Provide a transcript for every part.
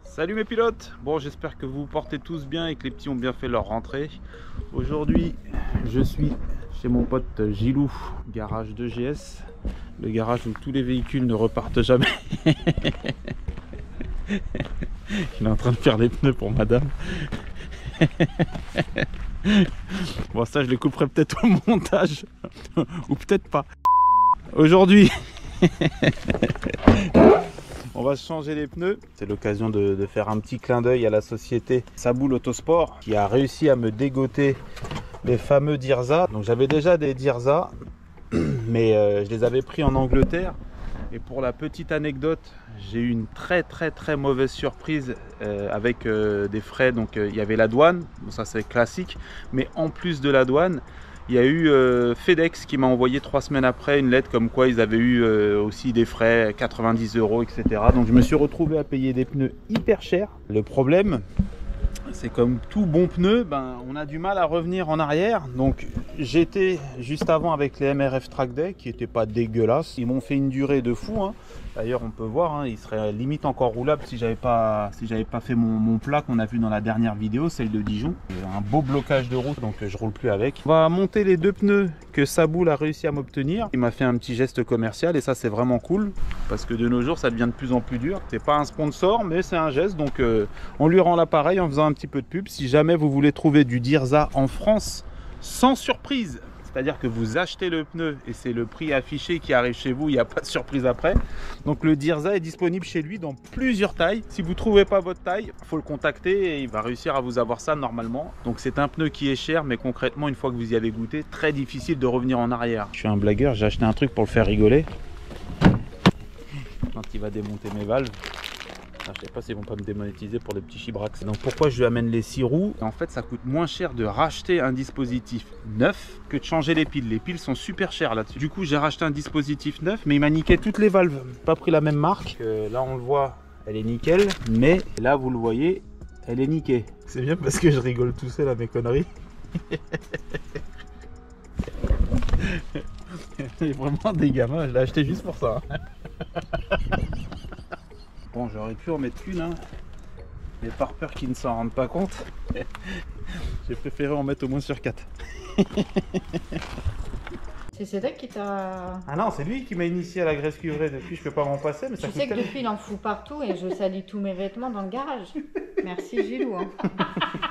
Salut mes pilotes. Bon, j'espère que vous vous portez tous bien et que les petits ont bien fait leur rentrée. Aujourd'hui je suis chez mon pote Gilou, garage 2GS, le garage où tous les véhicules ne repartent jamais. Il est en train de faire les pneus pour madame. Bon, ça je les couperai peut-être au montage ou peut-être pas. Aujourd'hui on va changer les pneus. C'est l'occasion de faire un petit clin d'œil à la société Saboul Autosport qui a réussi à me dégoter les fameux Dirza. Donc j'avais déjà des Dirza, mais je les avais pris en Angleterre. Et pour la petite anecdote, j'ai eu une très mauvaise surprise avec des frais. Donc il y avait la douane, bon, ça c'est classique, mais en plus de la douane, il y a eu FedEx qui m'a envoyé 3 semaines après une lettre comme quoi ils avaient eu aussi des frais, 90 €, etc. Donc je me suis retrouvé à payer des pneus hyper chers. Le problème, c'est comme tout bon pneu, ben, on a du mal à revenir en arrière. Donc j'étais juste avant avec les MRF Track Day qui n'étaient pas dégueulasses. Ils m'ont fait une durée de fou, hein. D'ailleurs on peut voir, hein, il serait limite encore roulable si j'avais pas fait mon plat qu'on a vu dans la dernière vidéo, celle de Dijon. Un beau blocage de route, donc je roule plus avec. On va monter les 2 pneus que Saboul a réussi à m'obtenir. Il m'a fait un petit geste commercial et ça c'est vraiment cool parce que de nos jours ça devient de plus en plus dur. C'est pas un sponsor mais c'est un geste, donc on lui rend l'appareil en faisant un petit peu de pub. Si jamais vous voulez trouver du Dirza en France sans surprise, c'est-à-dire que vous achetez le pneu et c'est le prix affiché qui arrive chez vous, il n'y a pas de surprise après. Donc le Dirza est disponible chez lui dans plusieurs tailles. Si vous ne trouvez pas votre taille, il faut le contacter et il va réussir à vous avoir ça normalement. Donc c'est un pneu qui est cher, mais concrètement, une fois que vous y avez goûté, très difficile de revenir en arrière. Je suis un blagueur, j'ai acheté un truc pour le faire rigoler. Quand il va démonter mes valves. Je ne sais pas s'ils vont pas me démonétiser pour les petits chibrax. Donc pourquoi je lui amène les 6 roues? En fait ça coûte moins cher de racheter un dispositif neuf que de changer les piles. Les piles sont super chères là-dessus. Du coup j'ai racheté un dispositif neuf, mais il m'a niqué toutes les valves. Pas pris la même marque. Là on le voit, elle est nickel, mais là vous le voyez, elle est niquée. C'est bien parce que je rigole tout seul à mes conneries. C'est vraiment des gamins, je l'ai acheté juste pour ça. Bon, j'aurais pu en mettre une, hein, mais par peur qu'ils ne s'en rendent pas compte, j'ai préféré en mettre au moins sur 4. C'est Cédric qui t'a... Ah non, c'est lui qui m'a initié à la graisse cuivrée. Depuis, je peux pas m'en passer, mais ça Tu sais que depuis, il en fout partout et je salis tous mes vêtements dans le garage. Merci Gilou. Hein.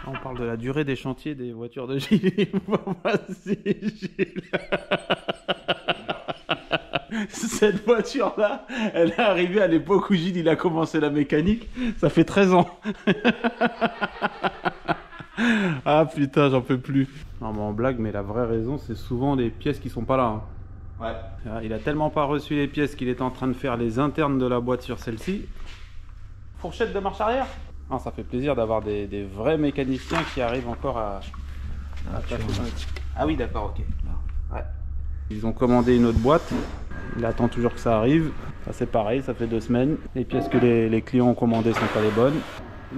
On parle de la durée des chantiers des voitures de Gilles. Vas-y, Gilles. Cette voiture-là, elle est arrivée à l'époque où Gilles il a commencé la mécanique. Ça fait 13 ans. Ah putain, j'en peux plus. Non mais en blague, mais la vraie raison, c'est souvent les pièces qui sont pas là. Hein. Ouais. Il a tellement pas reçu les pièces qu'il est en train de faire les internes de la boîte sur celle-ci. Fourchette de marche arrière. Ah, ça fait plaisir d'avoir des vrais mécaniciens qui arrivent encore à Ah oui, d'accord, ok. Ouais. Ils ont commandé une autre boîte. Il attend toujours que ça arrive. Ça c'est pareil, ça fait 2 semaines. Les pièces que les clients ont commandées sont pas les bonnes.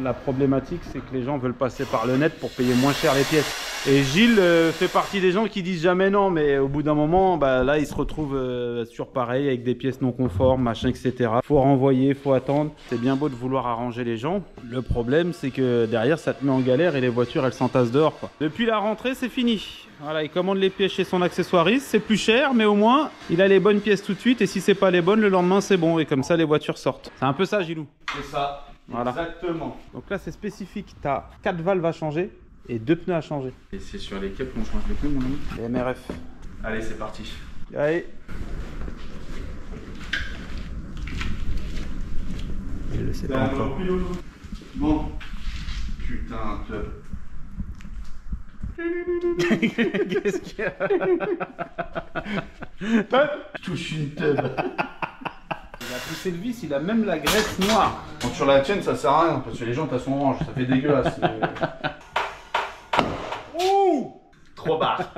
La problématique, c'est que les gens veulent passer par le net pour payer moins cher les pièces. Et Gilles fait partie des gens qui disent jamais non, mais au bout d'un moment, bah, là, il se retrouve sur pareil, avec des pièces non conformes, machin, etc. Faut renvoyer, faut attendre. C'est bien beau de vouloir arranger les gens. Le problème, c'est que derrière, ça te met en galère et les voitures, elles s'entassent dehors, quoi. Depuis la rentrée, c'est fini. Voilà, il commande les pièces chez son accessoiriste. C'est plus cher, mais au moins, il a les bonnes pièces tout de suite. Et si c'est pas les bonnes, le lendemain, c'est bon. Et comme ça, les voitures sortent. C'est un peu ça, Gilou. C'est ça. Voilà. Exactement. Donc là c'est spécifique, tu as 4 valves à changer et 2 pneus à changer. Et c'est sur lesquels qu'on change les pneus, mon ami? Les MRF. Allez, c'est parti. Allez. Je le sais pas encore. Bon, Putain, Qu'est-ce qu'il y a? je touche une tub. Il a poussé le vis, il a même la graisse noire. Quand tu la tiennes, ça sert à rien parce que les jantes elles sont oranges, ça fait dégueulasse. Ouh, 3 barres.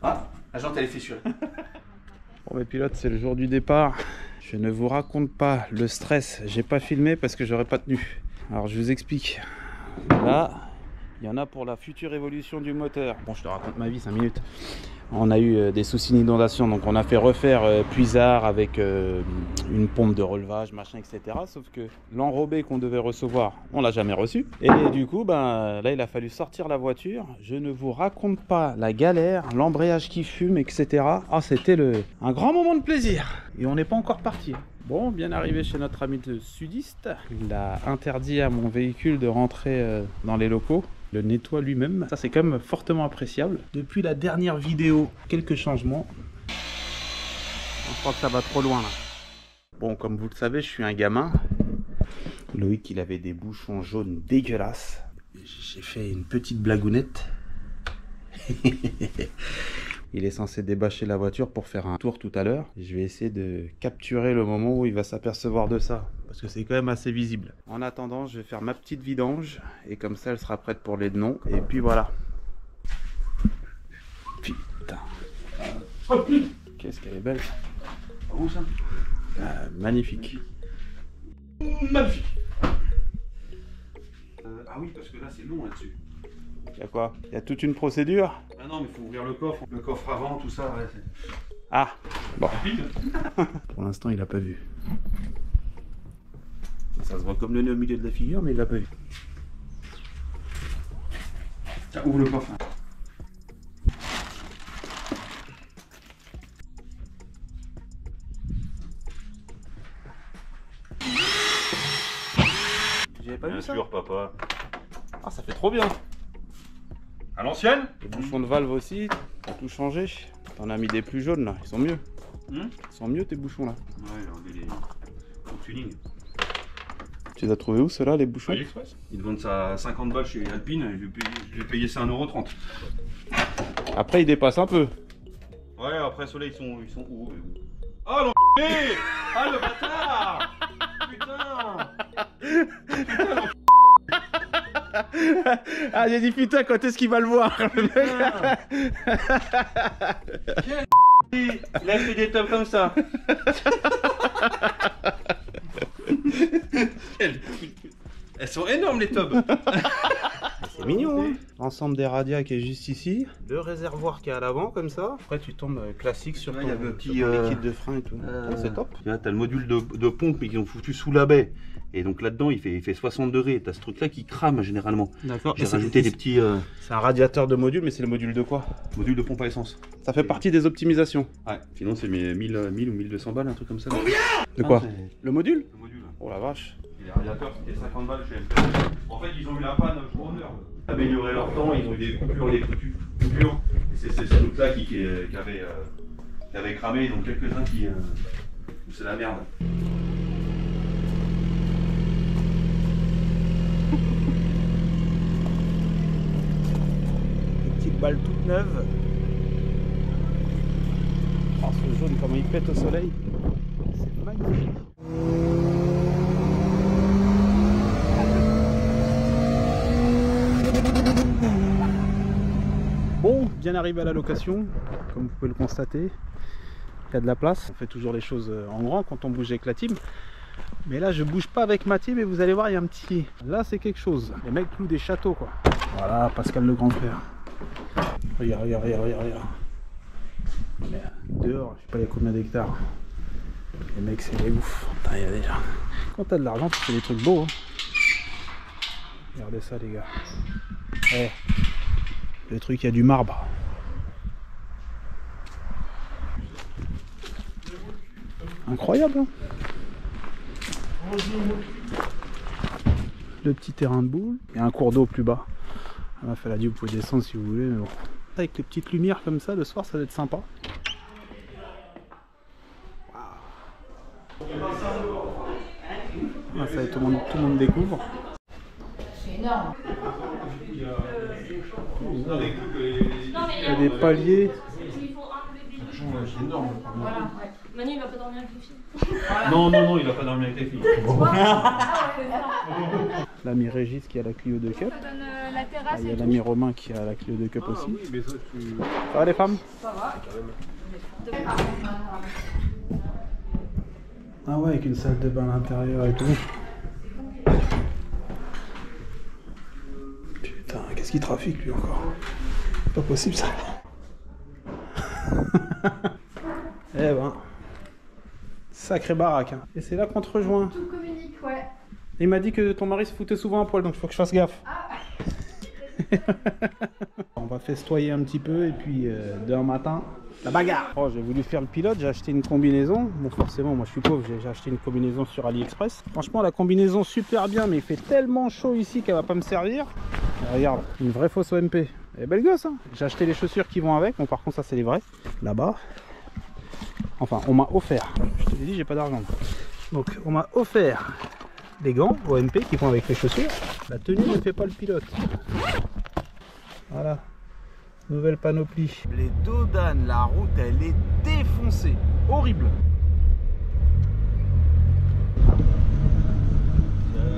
Ah, la jante elle est fissurée. Bon mes pilotes, c'est le jour du départ. Je ne vous raconte pas le stress, j'ai pas filmé parce que j'aurais pas tenu. Alors je vous explique. Là, il y en a pour la future évolution du moteur. Bon, je te raconte ma vie 5 minutes. On a eu des soucis d'inondation, donc on a fait refaire puisard avec une pompe de relevage, machin, etc. Sauf que l'enrobé qu'on devait recevoir, on l'a jamais reçu. Et du coup, ben, là, il a fallu sortir la voiture. Je ne vous raconte pas la galère, l'embrayage qui fume, etc. Ah, c'était un grand moment de plaisir. Et on n'est pas encore parti. Bon, bien arrivé chez notre ami de sudiste. Il a interdit à mon véhicule de rentrer dans les locaux. Le nettoie lui-même. Ça, c'est quand même fortement appréciable. Depuis la dernière vidéo, quelques changements. Je crois que ça va trop loin là. Bon, comme vous le savez, je suis un gamin. Loïc, il avait des bouchons jaunes dégueulasses. J'ai fait une petite blagounette. Il est censé débâcher la voiture pour faire un tour tout à l'heure. Je vais essayer de capturer le moment où il va s'apercevoir de ça. Parce que c'est quand même assez visible. En attendant, je vais faire ma petite vidange. Et comme ça, elle sera prête pour les denons. Et puis voilà. Putain. Qu'est-ce qu'elle est belle. Où ça? Magnifique. Magnifique. Ah oui, parce que là c'est long là-dessus. Il y a quoi? Il y a toute une procédure? Ah non, mais il faut ouvrir le coffre avant, tout ça. Ouais, Ah, bon. rapide. Pour l'instant, il a pas vu. Ça se voit comme le nez au milieu de la figure, mais il l'a pas vu. Tiens, ouvre le coffre. J'avais pas vu ça. sûr, papa. Ah, ça fait trop bien. À l'ancienne? Les bouchons de valve aussi, t'as tout changé. T'en as mis des plus jaunes là, ils sont mieux. Ils sont mieux tes bouchons là. Ouais, on est en tuning. Tu les as trouvés où ceux-là, les bouchons? AliExpress. Ils vendent ça à 50 balles chez Alpine, je vais payer ça 1,30 €. Après, ils dépassent un peu. Ouais, après Soleil, ils sont où? Oh l'enculé! Ah le bâtard! Putain! Ah, j'ai dit putain, quand est-ce qu'il va le voir le mec? Il a fait des tops comme ça. Elles sont énormes les tubs. C'est mignon, hein. L'ensemble des radias qui est juste ici. Le réservoir qui est à l'avant, comme ça. Après, tu tombes classique sur ton, il y avait un petit sur ton liquide de frein et tout. C'est top. Là, t'as le module de pompe qu'ils ont foutu sous la baie. Et donc là-dedans, il fait 60 degrés. T'as ce truc-là qui crame généralement. D'accord. J'ai rajouté des petits C'est un radiateur de module, mais c'est le module de quoi? modules de pompe à essence. Ça fait partie des optimisations. Ouais. Sinon, c'est 1000 ou 1200 balles, un truc comme ça. De quoi? Ah, Le module? le module. Oh la vache. Et les radiateurs, c'était 50 balles chez MP. En fait, ils ont eu la panne jour en heure. Améliorer leur temps, ils ont eu des coupures, Et c'est ce truc-là qui avait cramé, donc quelques-uns qui. C'est la merde. Une petite balle toute neuve. Oh, ce jaune, comment il pète au soleil. C'est magnifique. Bon, bien arrivé à la location, comme vous pouvez le constater, il y a de la place. On fait toujours les choses en grand quand on bouge avec la team. Mais là, je bouge pas avec ma team et vous allez voir, il y a un petit... Là, c'est quelque chose. Les mecs clouent des châteaux, quoi. Voilà, Pascal le grand frère. Regarde. Mais dehors, je sais pas, il y a combien d'hectares. Les mecs, c'est des ouf. Putain, il y a déjà... Quand t'as de l'argent, tu fais des trucs beaux. Hein. Regardez ça, les gars. Eh. Le truc, il y a du marbre. Incroyable, hein. Le petit terrain de boule. Il y a un cours d'eau plus bas. La meuf, elle a dit vous pouvez descendre si vous voulez, mais bon. Avec les petites lumières comme ça, le soir, ça va être sympa. Ah, ça y est, tout le monde découvre. énorme. Il y a des paliers. C'est énorme. Voilà, ouais. Manu, il va pas dormir avec les filles. Non, non, non, il a pas dormi avec les filles. L'ami Régis qui a la Clio 2 Cup. Ça donne la terrasse. Il y a l'ami Romain qui a la Clio 2 Cup aussi. Oui, mais ça, Ça va les femmes? Ça va. Ah ouais, avec une salle de bain à l'intérieur et tout. Putain, qu'est-ce qu'il trafique lui encore? Pas possible ça. Eh ben, sacré baraque. Hein. Et c'est là qu'on te rejoint. Tout communique, ouais. Il m'a dit que ton mari se foutait souvent à poil, donc il faut que je fasse gaffe. Ah. On va festoyer un petit peu et puis demain matin, la bagarre. Oh, j'ai voulu faire le pilote, j'ai acheté une combinaison. Bon, forcément, moi je suis pauvre, j'ai acheté une combinaison sur AliExpress. Franchement, la combinaison super bien, mais il fait tellement chaud ici qu'elle va pas me servir. Et regarde, une vraie fausse OMP. Elle est belle gosse, hein. J'ai acheté les chaussures qui vont avec. Bon, par contre, ça c'est les vrais. Là-bas. Enfin, on m'a offert. Je te l'ai dit, j'ai pas d'argent. Donc, on m'a offert des gants OMP qui vont avec les chaussures. La tenue ne fait pas le pilote. Voilà. Nouvelle panoplie. Les Dodanes, la route, elle est défoncée. Horrible.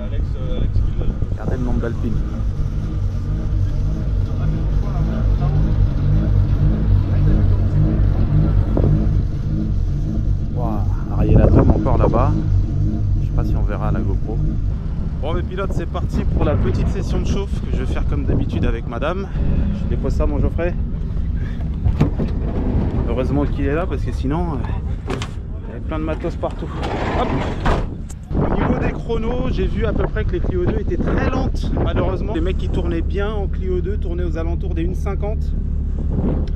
Alex Kill. Regardez le nombre d'Alpine. Ariel Atom encore là-bas. Je sais pas si on verra à la GoPro. Bon mes pilotes, c'est parti pour la petite session de chauffe que je vais faire comme d'habitude avec madame. Je dépose ça mon Geoffrey. Heureusement qu'il est là parce que sinon il y avait plein de matos partout. Hop. Au niveau des chronos, j'ai vu à peu près que les Clio 2 étaient très lentes malheureusement. Les mecs qui tournaient bien en Clio 2 tournaient aux alentours des 1,50.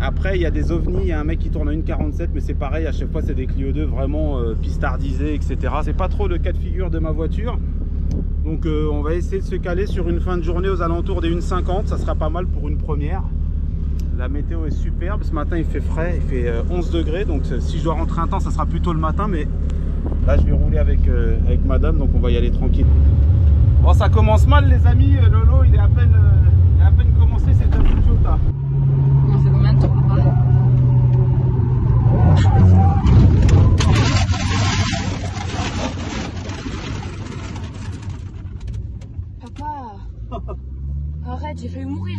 Après il y a des ovnis, il y a un mec qui tourne à 1,47 mais c'est pareil, à chaque fois c'est des Clio 2 vraiment pistardisés etc. C'est pas trop le cas de figure de ma voiture. Donc on va essayer de se caler sur une fin de journée aux alentours des 1,50, ça sera pas mal pour une première. La météo est superbe, ce matin il fait frais, il fait 11 degrés, donc si je dois rentrer un temps ça sera plutôt le matin, mais là je vais rouler avec madame, donc on va y aller tranquille. Bon ça commence mal les amis, Lolo il est à peine commencé, c'est déjà foutu au tas. Ça fait combien de temps? Papa, arrête, j'ai failli mourir.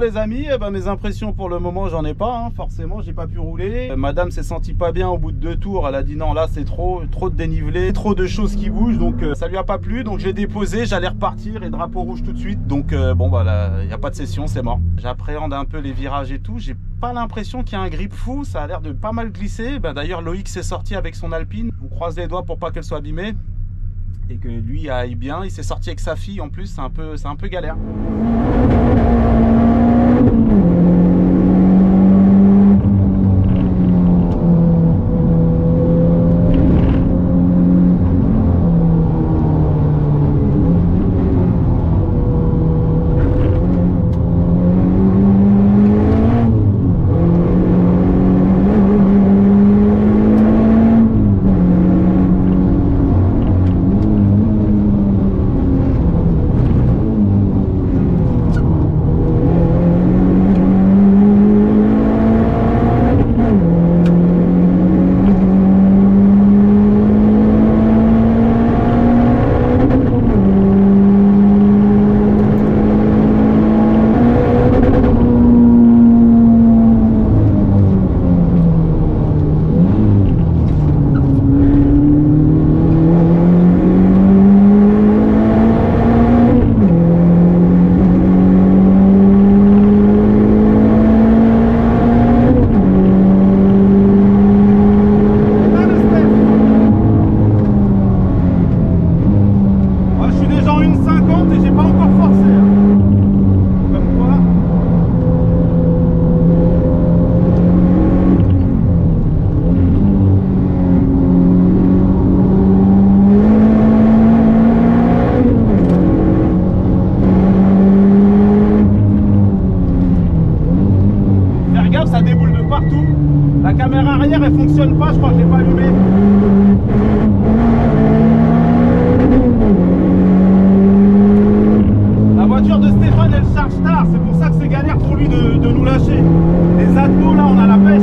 les amis, mes impressions pour le moment j'en ai pas, hein. Forcément j'ai pas pu rouler. Madame s'est sentie pas bien au bout de 2 tours, elle a dit non là c'est trop de dénivelé, trop de choses qui bougent, donc ça lui a pas plu, donc j'ai déposé, j'allais repartir et drapeau rouge tout de suite, donc bon bah là il n'y a pas de session, c'est mort. J'appréhende un peu les virages et tout, j'ai pas l'impression qu'il y a un grip fou, ça a l'air de pas mal glisser. D'ailleurs Loïc s'est sorti avec son Alpine, on croise les doigts pour pas qu'elle soit abîmée et que lui aille bien. Il s'est sorti avec sa fille en plus, c'est un peu galère. Ça déboule de partout. La caméra arrière elle fonctionne pas, je crois que je l'ai pas allumée. La voiture de Stéphane elle charge tard, c'est pour ça que c'est galère pour lui de nous lâcher. Les atmos là on a la pêche.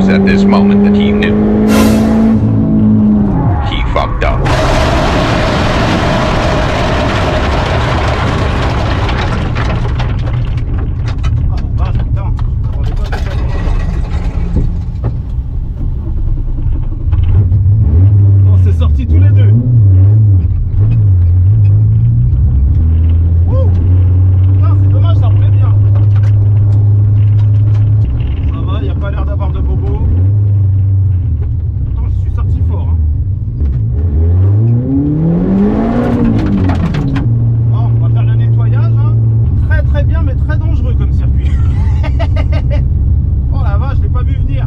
At this moment that he knew he fucked up. On s'est sortis tous les deux. Putain, c'est dommage, ça me plaît bien. Ça va, il n'y a pas l'air d'avoir de bobo. Pourtant, je suis sorti fort. Hein. Bon, on va faire le nettoyage. Hein. Très très bien, mais très dangereux comme circuit. Oh la vache, je l'ai pas vu venir.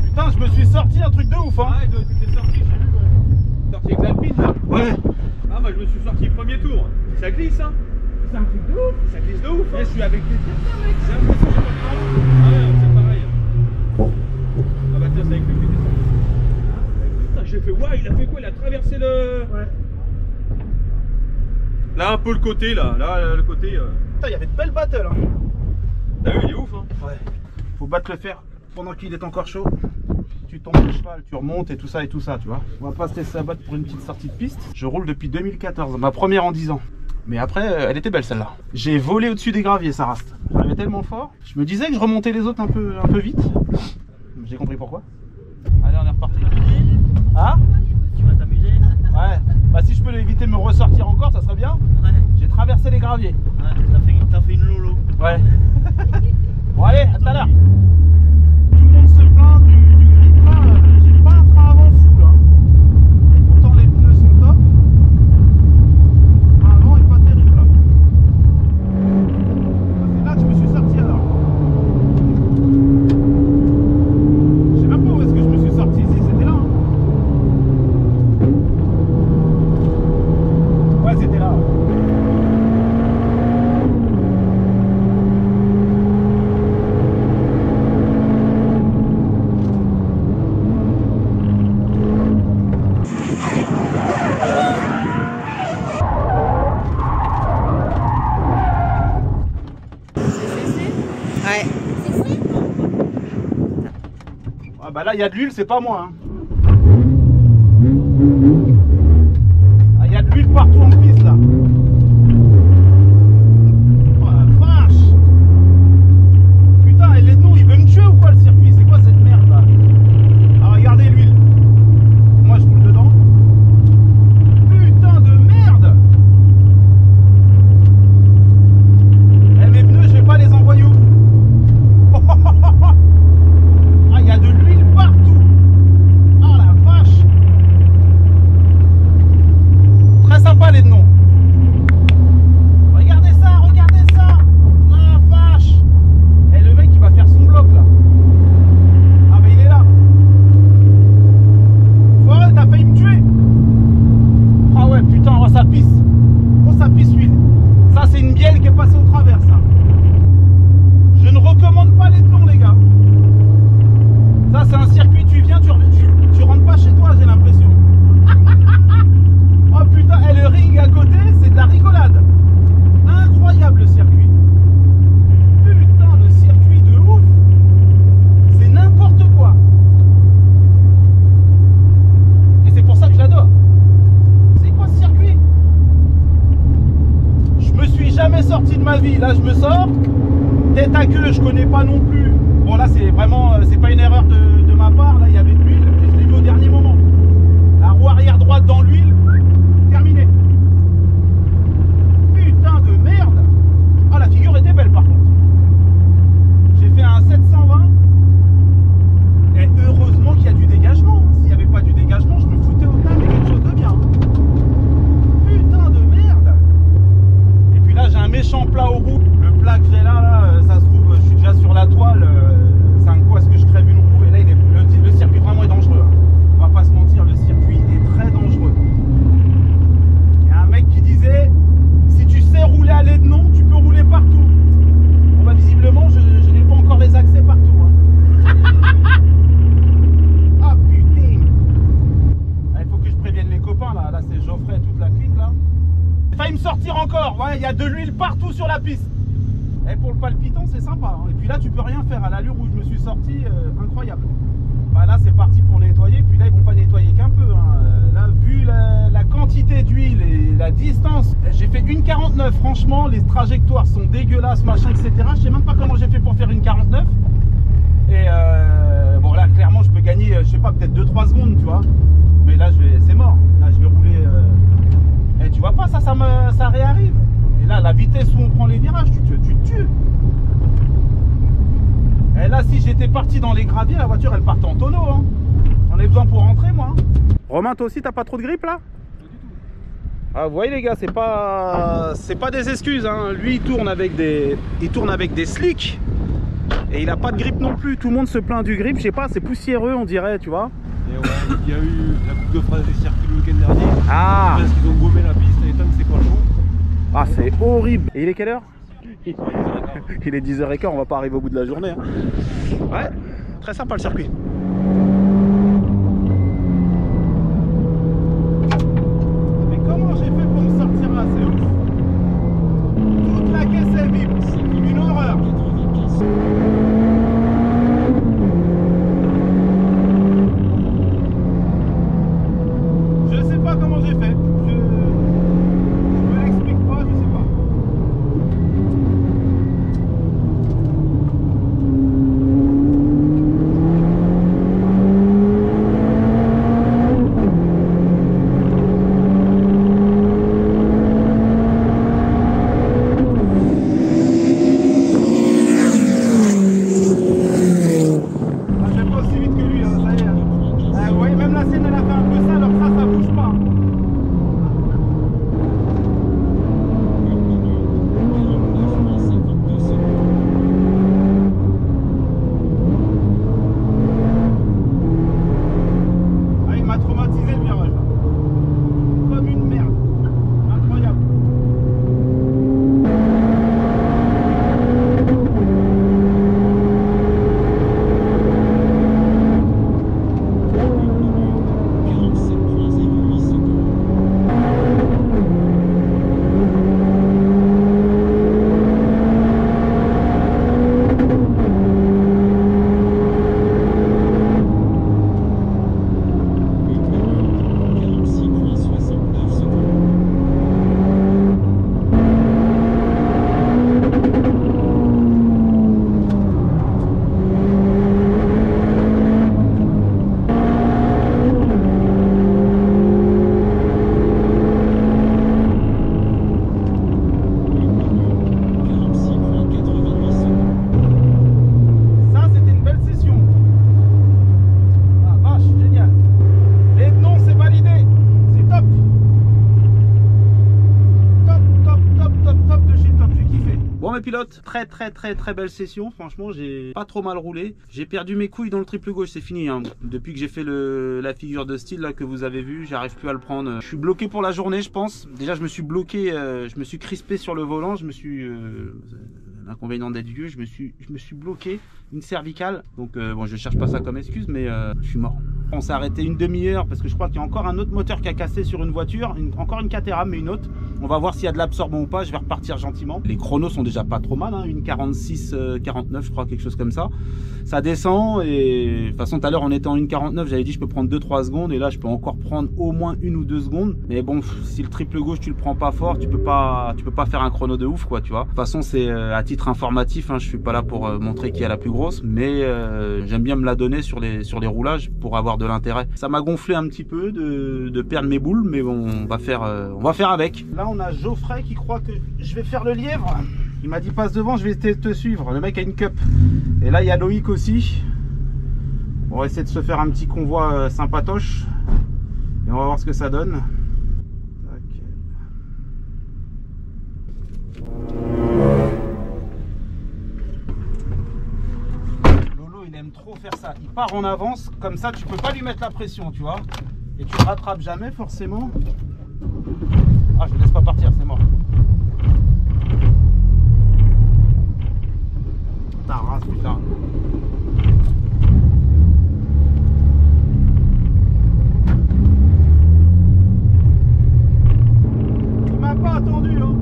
Putain, je me suis sorti un truc de ouf. Hein. Ouais, tu t'es sorti, j'ai vu. Sorti avec l'Alpine là. Ouais. moi je me suis sorti premier tour. Ça glisse, hein. C'est un truc de ouf. Ça glisse de ouf. Je suis avec les tirs, mec. C'est impressionnant. Ah ouais, c'est pareil. Ah bah tiens, c'est avec lui que j'étais sorti. Putain, j'ai fait, ouais, il a fait quoi? Il a traversé le... Ouais. Là, un peu le côté, là. Là, le côté... Putain, il y avait de belles battles, hein. T'as vu, il est ouf, hein. Ouais. Faut battre le fer pendant qu'il est encore chaud. Tu tombes de cheval, tu remontes et tout ça, tu vois. On va pas se laisser abattre pour une petite sortie de piste. Je roule depuis 2014, ma première en 10 ans. Mais après, elle était belle celle-là. J'ai volé au-dessus des graviers, ça reste. J'arrivais tellement fort. Je me disais que je remontais les autres un peu vite. J'ai compris pourquoi. Allez, on est reparti. Ah? Tu vas t'amuser? Ouais. Bah si je peux éviter de me ressortir encore, ça serait bien. Ouais. J'ai traversé les graviers. Ouais, t'as fait une lolo. Ouais. Bon allez, à tout à l'heure. Tout le monde se plaint du grip là. J'ai pas un train avant fou là. Pourtant les pneus sont top. Le train avant est pas terrible là. C'est là que je me suis sorti alors. Je sais même pas où est-ce que je me suis sorti ici, c'était là. Hein. Ouais, c'était là. Ouais. Ah bah là il y a de l'huile, c'est pas moi. Hein. Ah, il y a de l'huile partout en piste là. Oh la vache. Putain, et les noms, il veut me tuer ou quoi le circuit? C'est quoi cette merde là? Ah regardez l'huile. Moi je roule dedans. Putain de merde. Eh mes pneus, je vais pas les envoyer au bout. Ah, il y a de l'huile partout. Oh la vache. Très sympa les noms. Regardez ça, regardez ça. Oh la vache. Et le mec il va faire son bloc là. Ah mais il est là. Forêt, t'as failli me tuer. Ah ouais putain, oh ça pisse. Oh ça pisse l'huile. Ça c'est une bielle qui est passée au travers ça. Je ne recommande pas les plombs les gars. Ça c'est un circuit, tu viens, tu rentres pas chez toi j'ai l'impression. Oh putain, et le ring à côté c'est de la rigolade. Incroyable le circuit. Putain le circuit de ouf. C'est n'importe quoi. Et c'est pour ça que je l'adore. C'est quoi ce circuit? Je me suis jamais sorti de ma vie, là je me sors. Tête à queue, je connais pas non plus. Bon là c'est vraiment, c'est pas une erreur de ma part, là il y avait de l'huile et je l'ai vu au dernier moment. La roue arrière droite dans l'huile, terminé. Putain de merde. Ah la figure était belle par contre. J'ai fait un 720. Et heureusement qu'il y a du dégagement. S'il n'y avait pas du dégagement, je me foutais au tas mais quelque chose de bien. Putain de merde. Et puis là j'ai un méchant plat aux roues. Le plat que j'ai là, ça se trouve, je suis déjà sur la toile, c'est un coup à ce que je crève une roue. Et là, le circuit vraiment est dangereux. Hein. On va pas se mentir, le circuit est très dangereux. Il y a un mec qui disait, si tu sais rouler à l'aide-non, tu peux rouler partout. Bon bah visiblement, je n'ai pas encore les accès partout. Hein. Ah putain. Il faut que je prévienne les copains là. Là c'est Geoffrey et toute la clique là. J'ai failli me sortir encore. Ouais, il y a de l'huile partout sur la piste. Et pour le palpitant c'est sympa hein. Et puis là tu peux rien faire à l'allure où je me suis sorti, incroyable. Bah là c'est parti pour nettoyer. Puis là ils vont pas nettoyer qu'un peu hein. Là vu la quantité d'huile et la distance, j'ai fait une 49. Franchement les trajectoires sont dégueulasses machin etc. Je sais même pas comment j'ai fait pour faire une 49. Et bon là clairement je peux gagner je sais pas peut-être 2-3 secondes tu vois. Mais là c'est mort. Là je vais rouler et tu vois pas ça réarrive. Et là, la vitesse où on prend les virages, tu te tues. Et là, si j'étais parti dans les graviers, la voiture, elle part en tonneau. Hein. J'en ai besoin pour rentrer, moi. Hein. Romain, toi aussi, t'as pas trop de grippe, là? Ah, vous voyez, les gars, c'est pas des excuses. Hein. Lui, il tourne avec des slicks. Et il a pas de grippe non plus. Tout le monde se plaint du grip. Je sais pas, c'est poussiéreux, on dirait, tu vois. Et ouais, il y a eu la Coupe de France des circuits le week-end dernier. Ah, Parce qu'ils ont gommé la piste et tant que c'est pas chaud. ah c'est horrible. Et il est quelle heure? Ils sont à 10h15. Il est 10h15, on va pas arriver au bout de la journée. Hein. Ouais, très sympa le circuit. Mais comment j'ai fait pour me sortir là? C'est ouf. Toute la caisse est vide. Une horreur. Je sais pas comment j'ai fait. Je me l'explique pas, je sais pas. Pilote, très belle session, franchement j'ai pas trop mal roulé. J'ai perdu mes couilles dans le triple gauche, c'est fini hein. Depuis que j'ai fait la figure de style là que vous avez vu, j'arrive plus à le prendre. Je suis bloqué pour la journée je pense. Déjà je me suis bloqué, je me suis crispé sur le volant, je me suis l'inconvénient d'être vieux, je me suis bloqué une cervicale. Donc bon, je cherche pas ça comme excuse, mais je suis mort. On s'est arrêté une demi-heure parce que je crois qu'il y a encore un autre moteur qui a cassé sur une voiture, encore une Caterham mais une autre. On va voir s'il y a de l'absorbant ou pas, je vais repartir gentiment. Les chronos sont déjà pas trop mal, hein, une 46, 49 je crois, quelque chose comme ça. Ça descend et de toute façon tout à l'heure on était en 1,49, j'avais dit je peux prendre 2-3 secondes et là je peux encore prendre au moins 1 ou 2 secondes. Mais bon, si le triple gauche tu le prends pas fort, tu peux pas faire un chrono de ouf quoi, tu vois. De toute façon c'est à titre informatif, hein, je suis pas là pour montrer qui est la plus grosse, mais j'aime bien me la donner sur les roulages pour avoir de l'intérêt. Ça m'a gonflé un petit peu de perdre mes boules, mais bon, on va faire avec. Là on a Geoffrey qui croit que je vais faire le lièvre. Il m'a dit passe devant, je vais te suivre. Le mec a une cup. Et là il y a Loïc aussi. On va essayer de se faire un petit convoi sympatoche. Et on va voir ce que ça donne. Lolo il aime trop faire ça. Il part en avance, comme ça tu peux pas lui mettre la pression, tu vois. Et tu ne rattrapes jamais forcément. Ah, je ne laisse pas partir, c'est mort. Ta race, putain. Il m'a pas attendu, hein.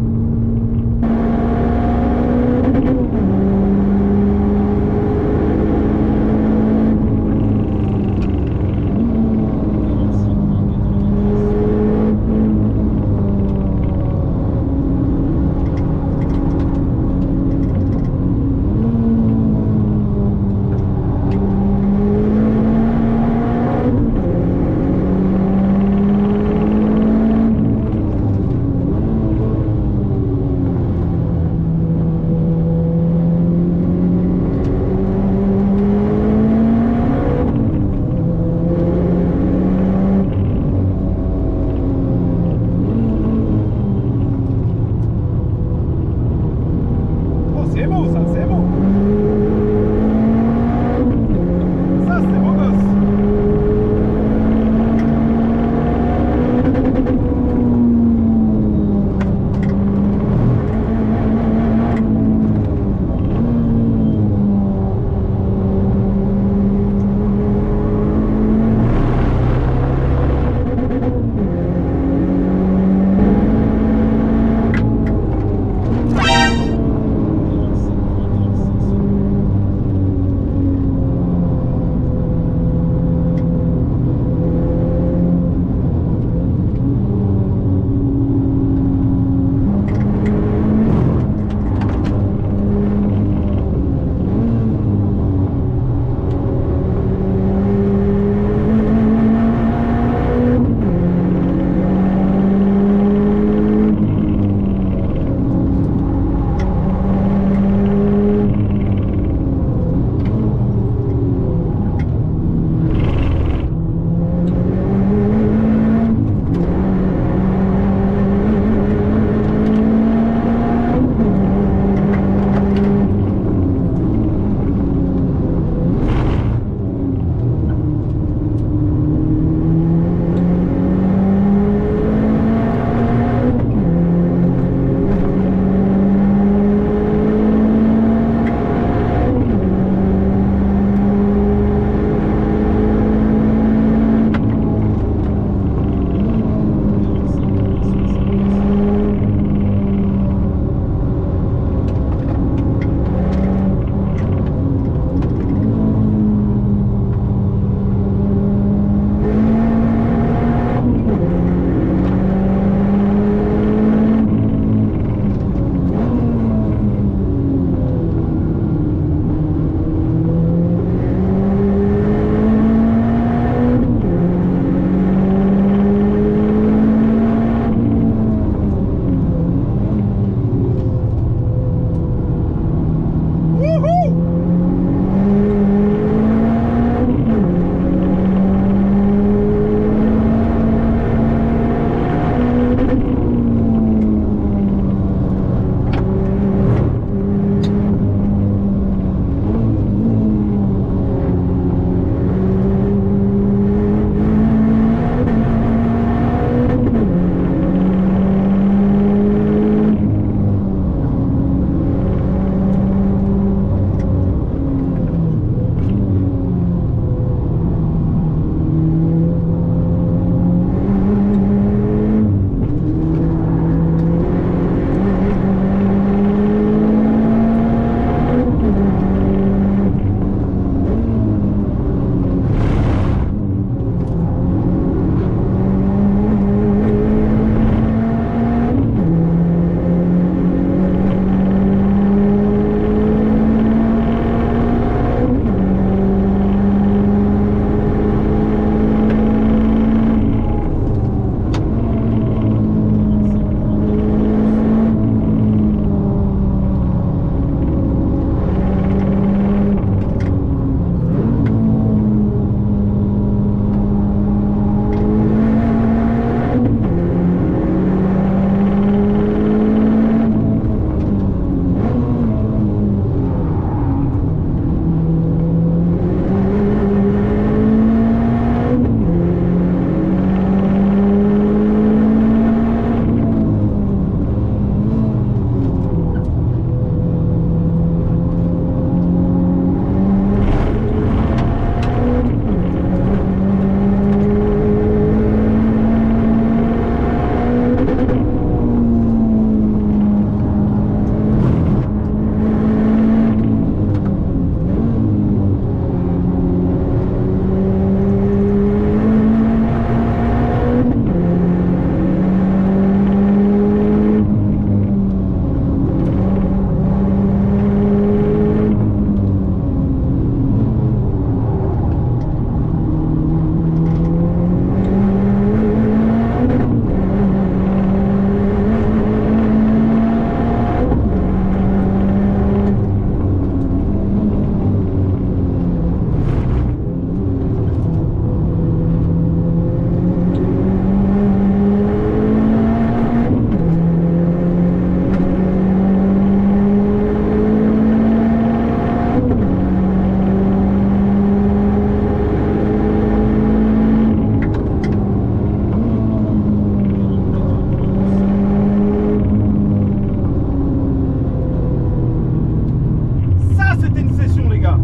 c'était une session, les gars.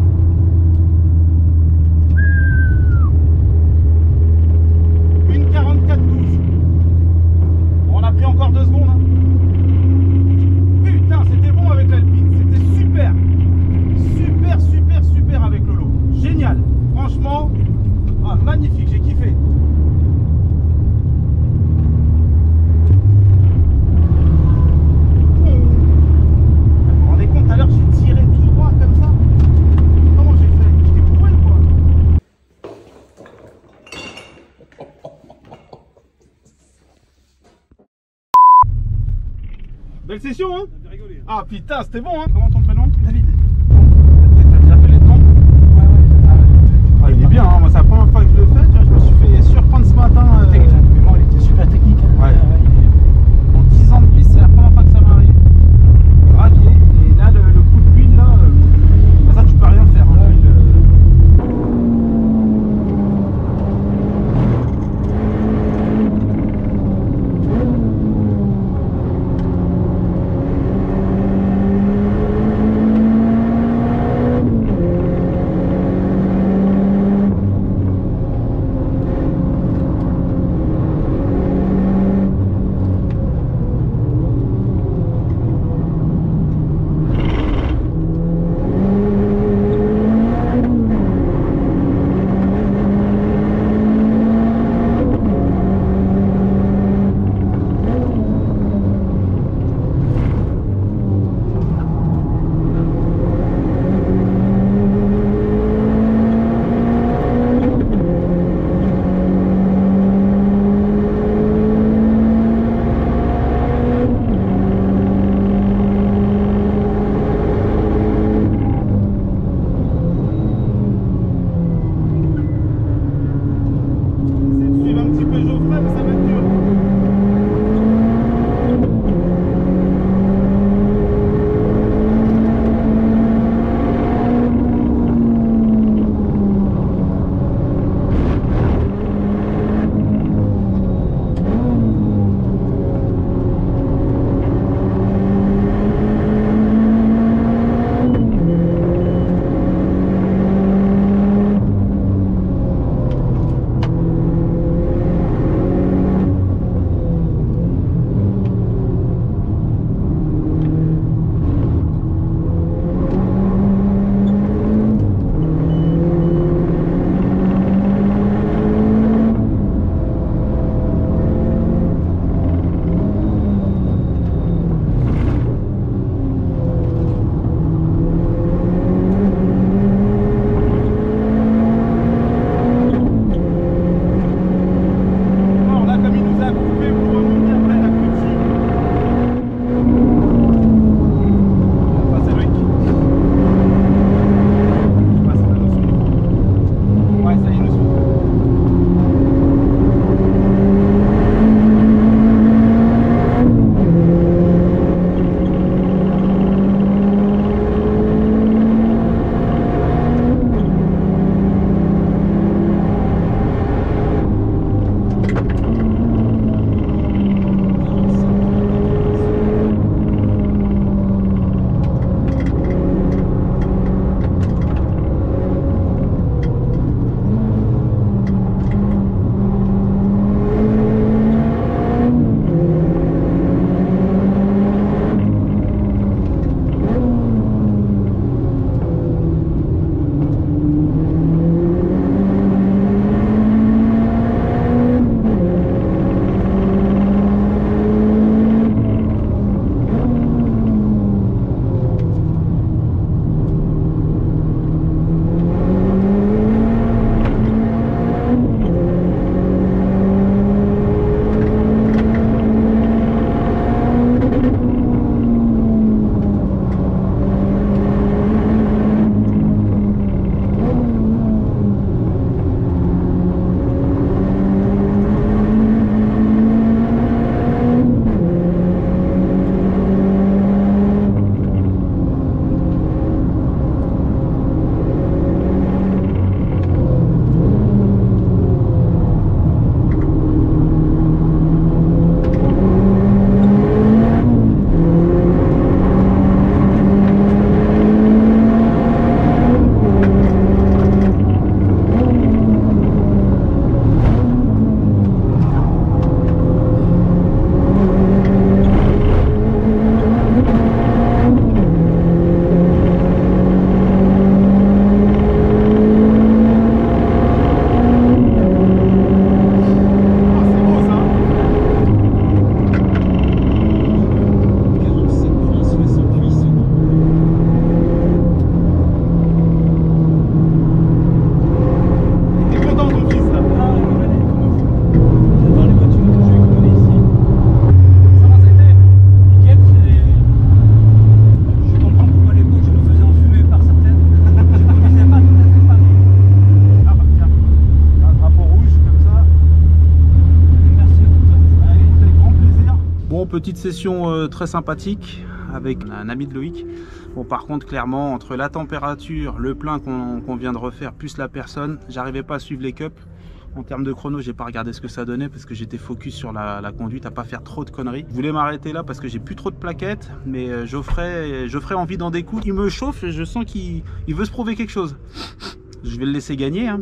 Une 44-12. Bon, on a pris encore 2 secondes. Hein. Putain, c'était bon avec l'Alpine. C'était super. Super, super, super avec le lot. Génial. Franchement, ah, magnifique. J'ai kiffé. Vous vous rendez compte, tout à l'heure, j'ai tiré tout droit comme ça. Comment j'ai fait? J'étais bourré ou quoi? Belle session, hein? Ah putain, c'était bon, hein? Comment ton prénom? David. T'as déjà fait les temps? Ouais. Ah, il est bien, hein? Moi, c'est la première fois que je le fais. Tu vois, je me suis fait surprendre ce matin. Mais moi, elle était super technique. Hein. Ouais. En 10 ans de piste, c'est la première fois que ça m'arrive. Gravier. Et là, le coup de l'huile, là, ça, tu peux rien faire. Hein, petite session très sympathique avec un ami de Loïc. Bon, par contre, clairement, entre la température, le plein qu'on vient de refaire, plus la personne, j'arrivais pas à suivre les cups. En termes de chrono, j'ai pas regardé ce que ça donnait parce que j'étais focus sur la conduite, à pas faire trop de conneries. Je voulais m'arrêter là parce que j'ai plus trop de plaquettes, mais Geoffrey envie d'en découdre. Il me chauffe et je sens qu'il veut se prouver quelque chose. Je vais le laisser gagner. Hein,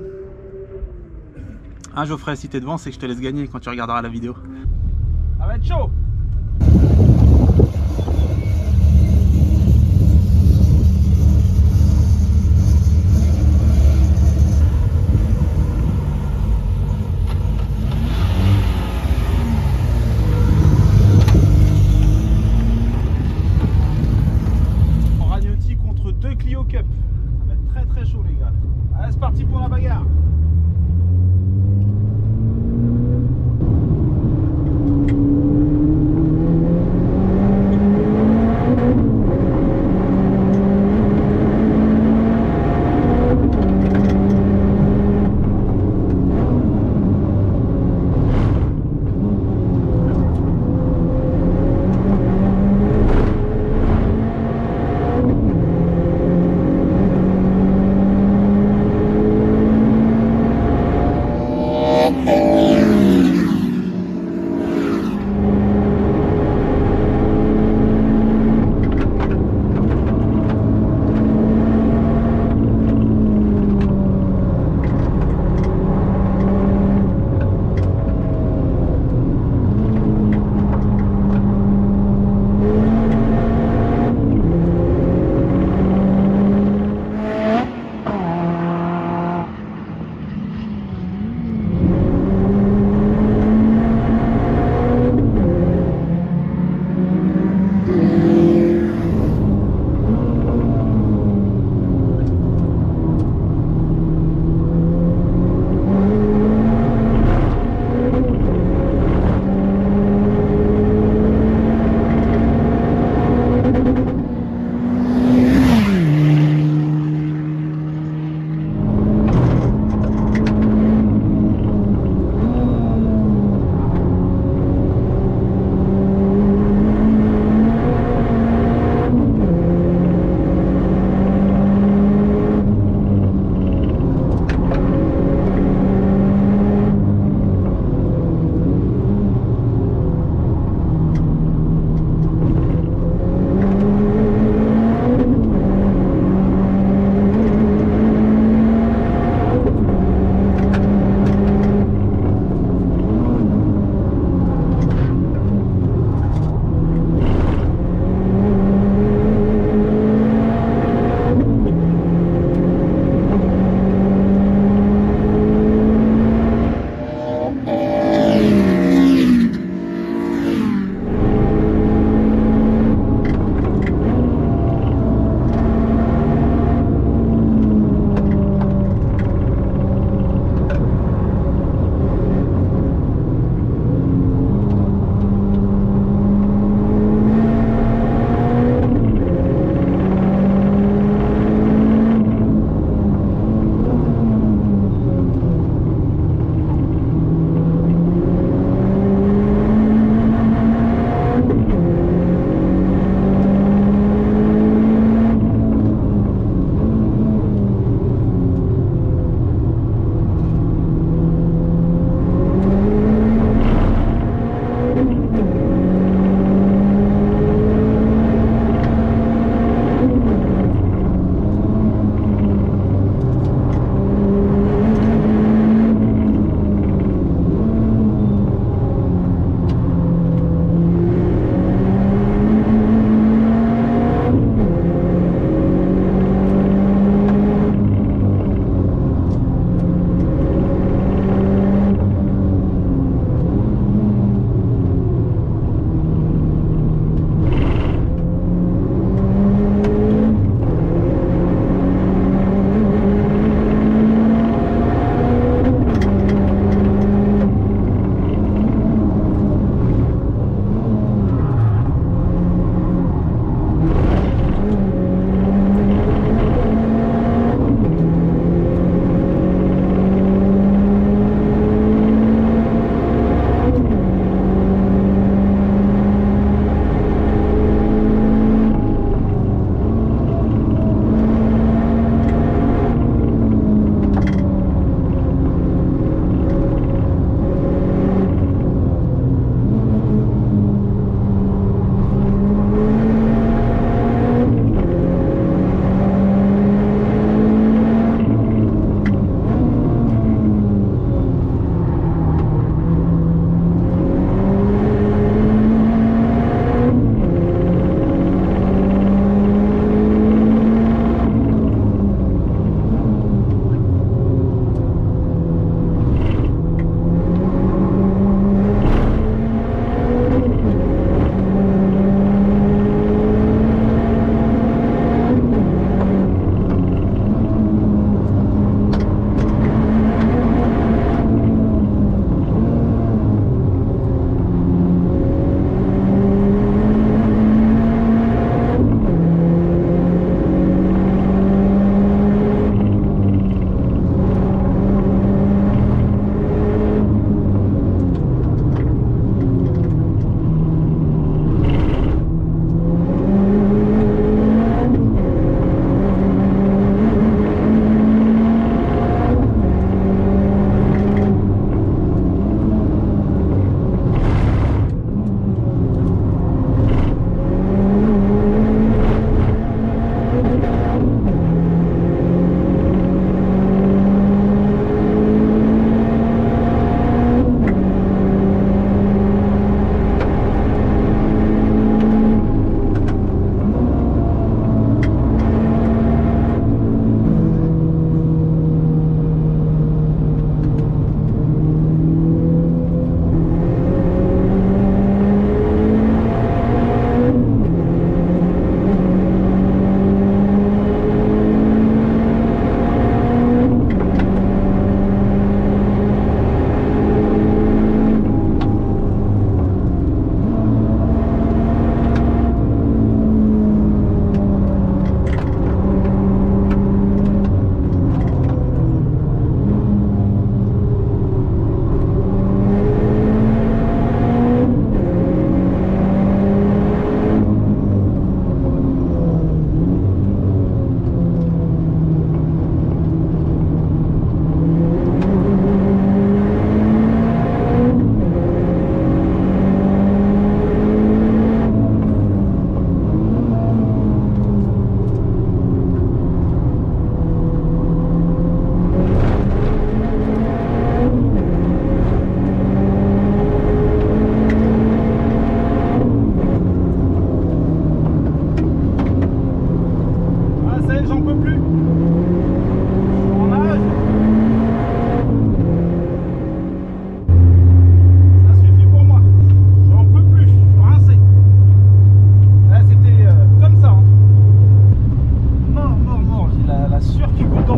Geoffrey, si t'es devant, c'est que je te laisse gagner quand tu regarderas la vidéo. Ça va être chaud. Clio Cup, ça va être très chaud les gars. Allez, c'est parti pour la bagarre.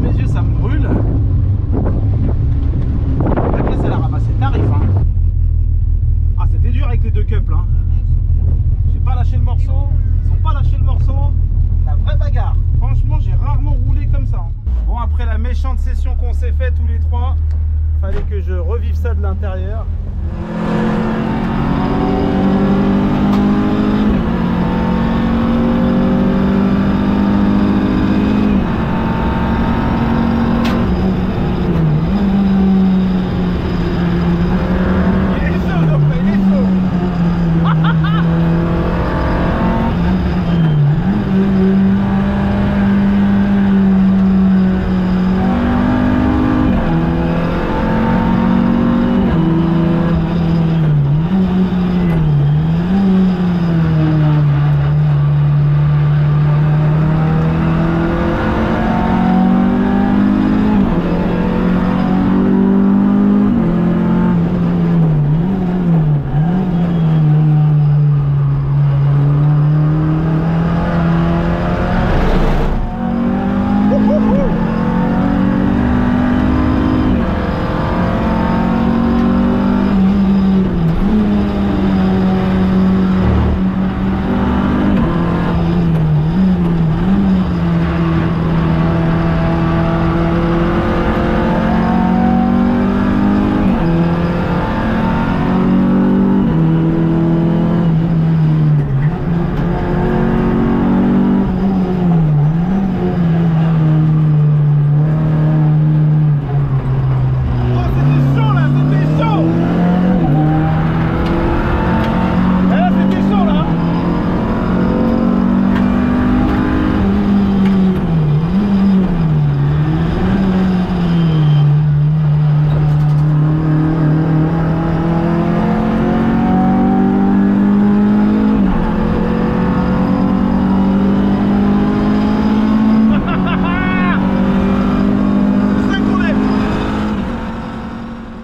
mes yeux, ça me brûle. La pièce, elle a ramassé tarif. Hein. Ah, c'était dur avec les deux cups là. J'ai pas lâché le morceau. Ils ont pas lâché le morceau. La vraie bagarre. Franchement, j'ai rarement roulé comme ça. Hein. Bon, après la méchante session qu'on s'est fait tous les trois, fallait que je revive ça de l'intérieur.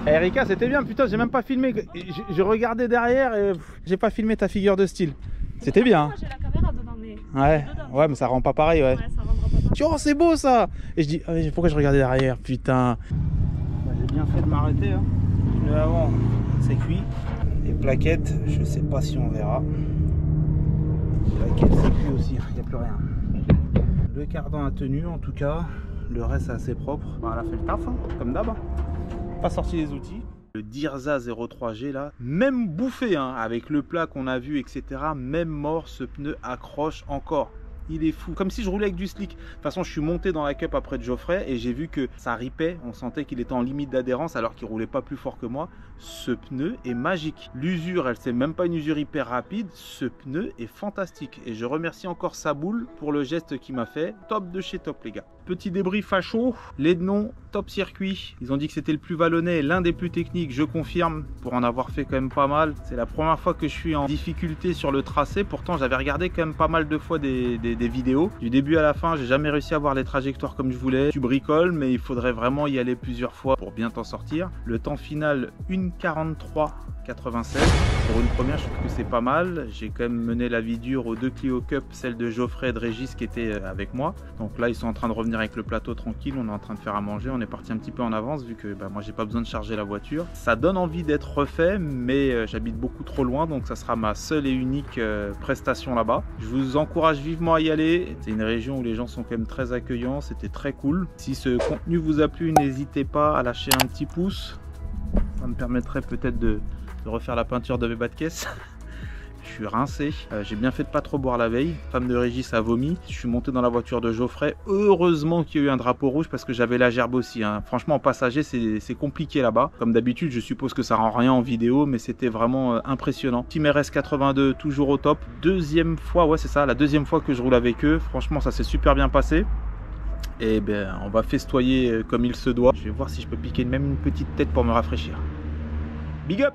Erika, c'était bien, putain, j'ai même pas filmé. Je regardais derrière et j'ai pas filmé ta figure de style. C'était bien. Moi j'ai la caméra dedans, mais. Ouais, mais ça rend pas pareil, ouais. Ouais, ça rendra pas pareil. Oh, c'est beau ça. Et je dis, ah, pourquoi je regardais derrière, putain. Bah, j'ai bien fait de m'arrêter. Hein. Le avant, c'est cuit. Les plaquettes, je sais pas si on verra. Les plaquettes, c'est cuit aussi, il n'y a plus rien. Le cardan a tenu en tout cas. Le reste, c'est assez propre. Bah, elle a fait le taf, hein, comme d'hab. Pas sorti les outils. Le Dirza 03G là, même bouffé hein, avec le plat qu'on a vu, etc. Même mort, ce pneu accroche encore. Il est fou. Comme si je roulais avec du slick. De toute façon, je suis monté dans la cup après de Geoffrey et j'ai vu que ça ripait. On sentait qu'il était en limite d'adhérence alors qu'il roulait pas plus fort que moi. Ce pneu est magique. L'usure, elle c'est même pas une usure hyper rapide. Ce pneu est fantastique. Et je remercie encore Saboul pour le geste qu'il m'a fait. Top de chez top, les gars. Petit débrief à chaud. Les noms, top circuit. Ils ont dit que c'était le plus vallonné et l'un des plus techniques. Je confirme pour en avoir fait quand même pas mal. C'est la première fois que je suis en difficulté sur le tracé. Pourtant, j'avais regardé quand même pas mal de fois des vidéos. Du début à la fin, j'ai jamais réussi à voir les trajectoires comme je voulais. Tu bricoles, mais il faudrait vraiment y aller plusieurs fois pour bien t'en sortir. Le temps final, 1:43,96. Pour une première, je trouve que c'est pas mal. J'ai quand même mené la vie dure aux deux Clio Cup, celle de Geoffrey et de Régis qui étaient avec moi. Donc là, ils sont en train de revenir avec le plateau tranquille. On est en train de faire à manger. On est parti un petit peu en avance vu que moi, j'ai pas besoin de charger la voiture. Ça donne envie d'être refait, mais j'habite beaucoup trop loin. Donc ça sera ma seule et unique prestation là-bas. Je vous encourage vivement à y aller. C'est une région où les gens sont quand même très accueillants. C'était très cool. Si ce contenu vous a plu, n'hésitez pas à lâcher un petit pouce. Ça me permettrait peut-être de refaire la peinture de mes bas de caisse. Je suis rincé, j'ai bien fait de pas trop boire la veille. Femme de Régis a vomi. Je suis monté dans la voiture de Geoffrey. Heureusement qu'il y a eu un drapeau rouge parce que j'avais la gerbe aussi. Hein. Franchement, en passager, c'est compliqué là-bas. Comme d'habitude, je suppose que ça rend rien en vidéo, mais c'était vraiment impressionnant. Team RS82, toujours au top. Deuxième fois, ouais, c'est ça, la deuxième fois que je roule avec eux. Franchement, ça s'est super bien passé. Et ben, on va festoyer comme il se doit. Je vais voir si je peux piquer même une petite tête pour me rafraîchir. Big up!